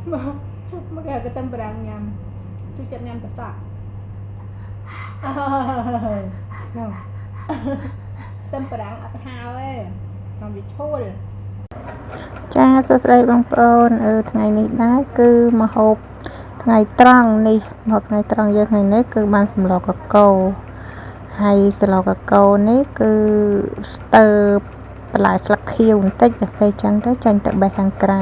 Mà cái tâm bàng nhầm tôi chặt nhầm tất cả tâm bàng ở hào ấy còn bị chôn ចាសួស្តីបងប្អូនថ្ងៃនេះដែរគឺមកហូបថ្ងៃត្រង់នេះមកថ្ងៃត្រង់យើងថ្ងៃនេះគឺបានសម្លកកូរហើយសម្លកកូរនេះគឺស្ទើរបន្លែស្លឹកខៀវបន្តិចទៅពេលចឹងទៅចាញ់ទៅបេះខាងក្រៅ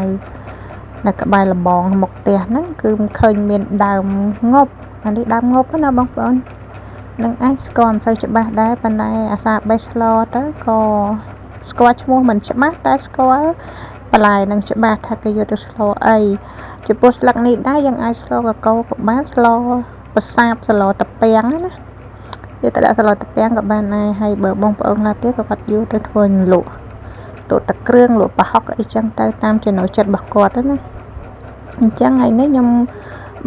នៅក្បែរលបងមុខផ្ទះហ្នឹងគឺមិនឃើញមានដើមងប់អានេះដើមងប់ណាបងប្អូននឹងអាចស្គាល់មិនសូវច្បាស់ដែរប៉ុន្តែអាសាបេះស្លទៅក៏ស្គាល់ឈ្មោះមិនច្បាស់តែស្គាល់បន្លែនឹងច្បាស់ថាគេយកទៅស្លអីចំពោះស្លឹកនេះដែរយើងអាចស្លកកូរក៏បានស្លប្រសាបស្លតពាំងណាយកទៅដាក់ស្លតពាំងក៏បានដែរហើយបើបងប្អូនខ្លះទៀតក៏គាត់យកទៅធ្វើលក់ទឹកគ្រឿងលក់ប្រហុកអីចឹងទៅតាមចំណូលចិត្តរបស់គាត់ណាអញ្ចឹងថ្ងៃនេះខ្ញុំ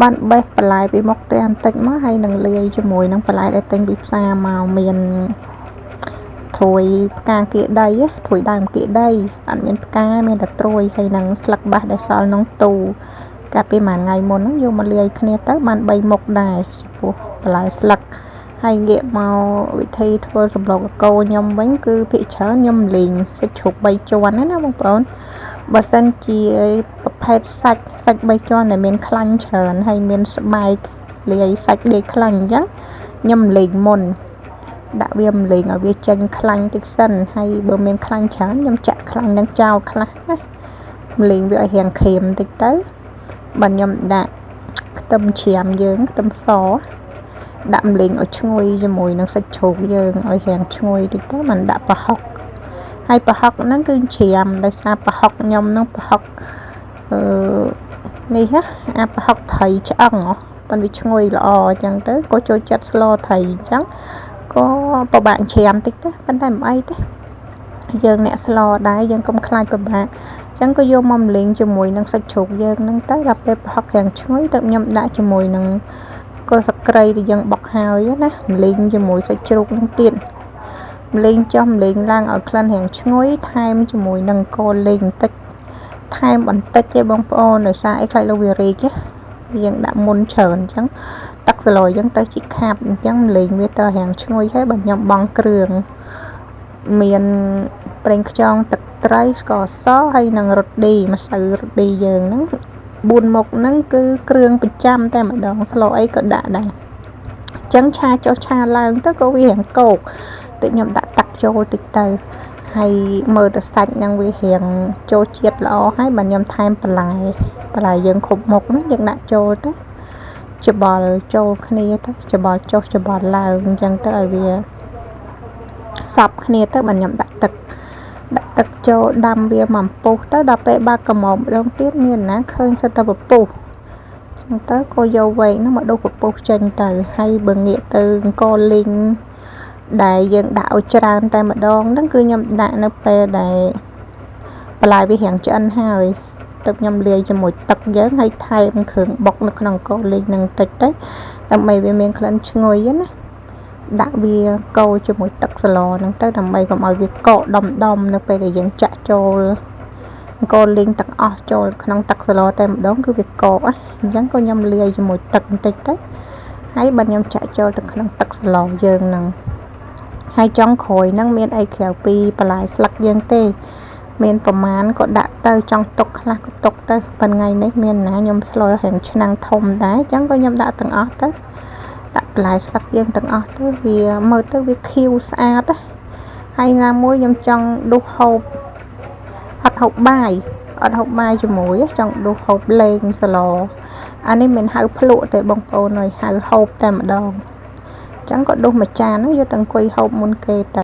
បានបេះបន្លែពីមុខផ្ទះបន្តិចមកហើយនឹងលាយជាមួយនឹងបន្លែដែលទិញពីផ្សារមកមានត្រួយផ្កាគៀដីត្រួយដើមគៀដីអត់មានផ្កាមានតែត្រួយហើយនឹងស្លឹកបាសដែលសល់ក្នុងទូកាលពីមួយថ្ងៃមុនហ្នឹងយកមកលាយគ្នាទៅបាន3មុខដែរចំពោះបន្លែស្លឹកហើយងាកមកវិធីធ្វើសម្លកកូរខ្ញុំវិញគឺភាគច្រើនខ្ញុំលីងសាច់ជ្រូក3ជាន់ណាបងប្អូនបើសិនជាប្រភេទសាច់3ជាន់ដែលមានខ្លាញ់ច្រើនហើយមានស្បែកលាយសាច់លាយខ្លាញ់អញ្ចឹងខ្ញុំលីងមុនដាក់វាម្លេងឲ្យវាចេញខ្លាញ់តិចសិនហើយបើមានខ្លាញ់ច្រើនខ្ញុំចាក់ខ្លាញ់នឹងចោលខ្លះណាម្លេងវាឲ្យរាងក្រៀមតិចទៅបើខ្ញុំដាក់ខ្ទឹមជ្រាំយើងខ្ទឹមសដាក់ម្លេងឲ្យឈ្ងុយជាមួយនឹងសាច់ជ្រូកយើងឲ្យរាងឈ្ងុយតិចទៅមិនដាក់ប្រហុកហើយប្រហុកហ្នឹងគឺជ្រាំដោយសារប្រហុកខ្ញុំហ្នឹងប្រហុកនេះណាអាប្រហុកត្រីឆ្អឹងប៉ុន្តែវាឈ្ងុយល្អអញ្ចឹងទៅក៏ចូលចិត្តស្លត្រីអញ្ចឹងក៏ពិបាកជ្រាំតិចទៅប៉ុន្តែមិនអីទេយើងអ្នកស្លដែរយើងកុំខ្លាចពិបាកអញ្ចឹងក៏យកមកម្លេងជាមួយនឹងសាច់ជ្រូកយើងហ្នឹងទៅដល់ពេលប្រហុករាងឈ្ងុយទៅខ្ញុំដាក់ជាមួយនឹងគល់ស្លឹកគ្រៃដែលយើងបុកហើយណាម្លេងជាមួយសាច់ជ្រូកហ្នឹងទៀតម្លេងចុះម្លេងឡើងឲ្យក្លិនរាងឈ្ងុយថែមជាមួយនឹងកូរលេងបន្តិចថែមបន្តិចទេបងប្អូនដោយសារអីខ្លាចលោកវារីកយើងដាក់មុនច្រើនអញ្ចឹងទឹកសឡយយើងទៅជីខាប់អញ្ចឹងលេងវាទៅរាងឈ្ងុយហើយបើខ្ញុំបង់គ្រឿងមានប្រេងខ្យងទឹកត្រីស្ករសហើយនឹងរ៉ូឌីម្សៅរ៉ូឌីយើងហ្នឹង4មុខហ្នឹងគឺគ្រឿងប្រចាំតែម្ដងស្លអីក៏ដាក់ដែរអញ្ចឹងឆាចុះឆាឡើងទៅក៏វារាងកោកតែខ្ញុំដាក់ទឹកចូលតិចទៅហើយមើលទៅសាច់ហ្នឹងវារាងចូលជាតិល្អហើយបើខ្ញុំថែមបន្លែយើងគ្រប់មុខហ្នឹងយើងដាក់ចូលទៅច្បល់ចូលគ្នាទៅច្បល់ចុះច្បល់ឡើងអញ្ចឹងទៅឲ្យវាសប់គ្នាទៅបើខ្ញុំដាក់ទឹកចូលដាំវាមកពុះទៅដល់ពេលបើកម្មម្ដងទៀតមានណាឃើញសិតតែពពុះអញ្ចឹងទៅក៏យកវែកនោះមកដុសពពុះចេញទៅហើយបើងាកទៅអង្គលីងដែលយើងដាក់ឲ្យច្រើនតែម្ដងហ្នឹងគឺខ្ញុំដាក់នៅពេលដែលបន្លែវារាងឆ្អិនហើយទឹកខ្ញុំលាយជាមួយទឹកយើងហើយថែមគ្រឿងបុកនៅក្នុងកូរលេងនឹងតិចទៅដើម្បីវាមានក្លិនឈ្ងុយណាដាក់វាកូរជាមួយទឹកស្លហ្នឹងទៅដើម្បីកុំឲ្យវាកកដំនៅពេលដែលយើងចាក់ចូលកូរលេងទាំងអស់ចូលក្នុងទឹកស្លតែម្ដងគឺវាកកអញ្ចឹងក៏ខ្ញុំលាយជាមួយទឹកបន្តិចទៅហើយបើខ្ញុំចាក់ចូលទៅក្នុងទឹកស្លយើងហ្នឹងហើយចុងក្រោយហ្នឹងមានអីក្រៅពីបន្លែស្លឹកយើងទេមានប្រមាណក៏ដាក់ទៅចង់ទុកខ្លះក៏ទុកទៅប៉ុន្តែថ្ងៃនេះមានណាខ្ញុំស្លរាងឆ្នាំងធំដែរអញ្ចឹងក៏ខ្ញុំដាក់ទាំងអស់ទៅដាក់បន្លែស្លឹកយើងទាំងអស់ទៅវាមើលទៅវាខៀវស្អាតហើយណាមួយខ្ញុំចង់ដុសហូបអត់ហូបបាយជាមួយចង់ដុសហូបលេងស្លអានេះមិនហៅភ្លក់ទេបងប្អូនអើយហៅហូបតែម្ដងអញ្ចឹងក៏ដុសមួយចានហ្នឹងយកទៅអង្គុយហូបមុនគេទៅ